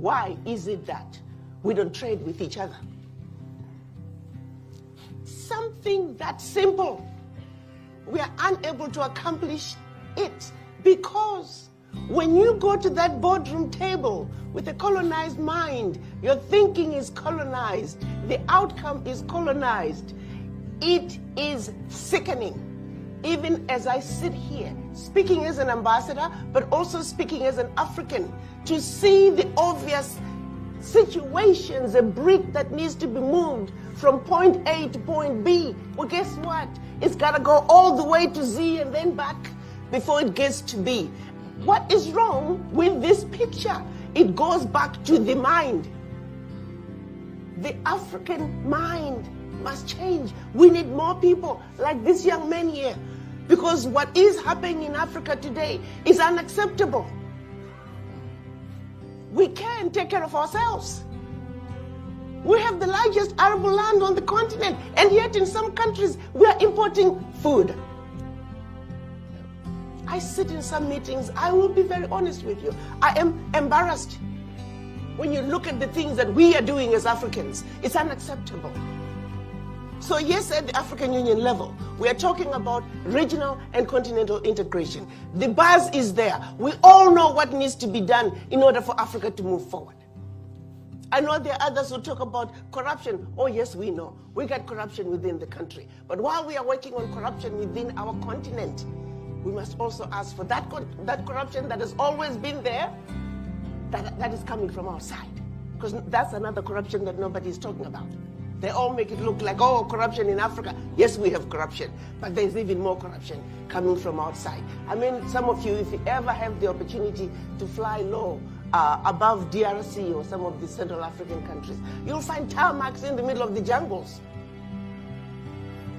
Why is it that we don't trade with each other? Something that simple. We are unable to accomplish it because when you go to that boardroom table with a colonized mind, your thinking is colonized, the outcome is colonized. It is sickening. Even as I sit here, speaking as an ambassador, but also speaking as an African, to see the obvious situations, a brick that needs to be moved from point A to point B. Well, guess what? It's got to go all the way to Z and then back before it gets to B. What is wrong with this picture? It goes back to the mind. The African mind must change. We need more people like this young man here, because what is happening in Africa today is unacceptable. We can't take care of ourselves. We have the largest arable land on the continent, and yet in some countries we are importing food. I sit in some meetings, I will be very honest with you, I am embarrassed. When you look at the things that we are doing as Africans, it's unacceptable. So yes, at the African Union level, we are talking about regional and continental integration. The buzz is there. We all know what needs to be done in order for Africa to move forward. I know there are others who talk about corruption. Oh yes, we know. We got corruption within the country. But while we are working on corruption within our continent, we must also ask for that corruption that has always been there, that is coming from outside. Because that's another corruption that nobody is talking about. They all make it look like, oh, corruption in Africa. Yes, we have corruption, but there's even more corruption coming from outside. I mean, some of you, if you ever have the opportunity to fly low above DRC or some of the Central African countries, you'll find tarmacs in the middle of the jungles.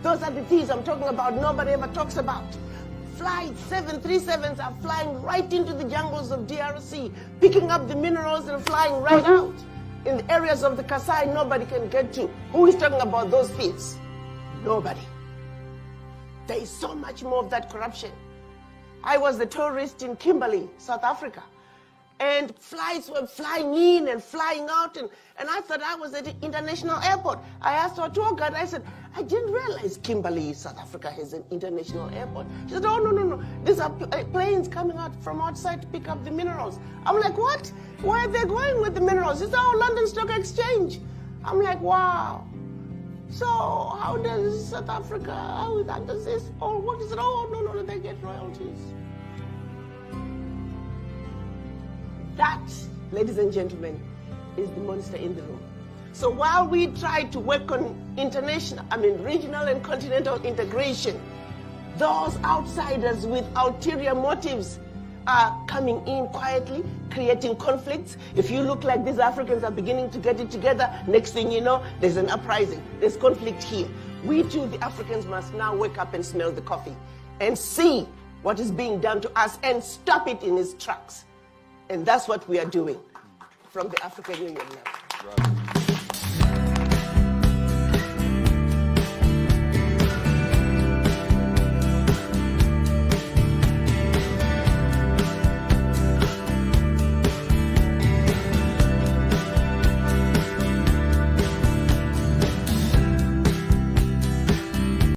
Those are the things I'm talking about, nobody ever talks about. Flights, 737s are flying right into the jungles of DRC, picking up the minerals and flying right out. In the areas of the Kasai, nobody can get to. Who is talking about those thieves? Nobody. There is so much more of that corruption. I was a tourist in Kimberley, South Africa, and flights were flying in and flying out, and I thought I was at the international airport. I asked our tour guide, I said, I didn't realize Kimberley, South Africa has an international airport. She said, oh, no. These are planes coming out from outside to pick up the minerals. I'm like, what? Where are they going with the minerals? It's our London Stock Exchange. I'm like, wow. So how does South Africa, how does this, oh, what is it? Oh, no, they get royalties. That, ladies and gentlemen, is the monster in the room. So while we try to work on regional and continental integration, those outsiders with ulterior motives are coming in quietly, creating conflicts. If you look like these Africans are beginning to get it together, next thing you know, there's an uprising. There's conflict here. We too, the Africans, must now wake up and smell the coffee and see what is being done to us and stop it in its tracks. And that's what we are doing from the African Union now. Right.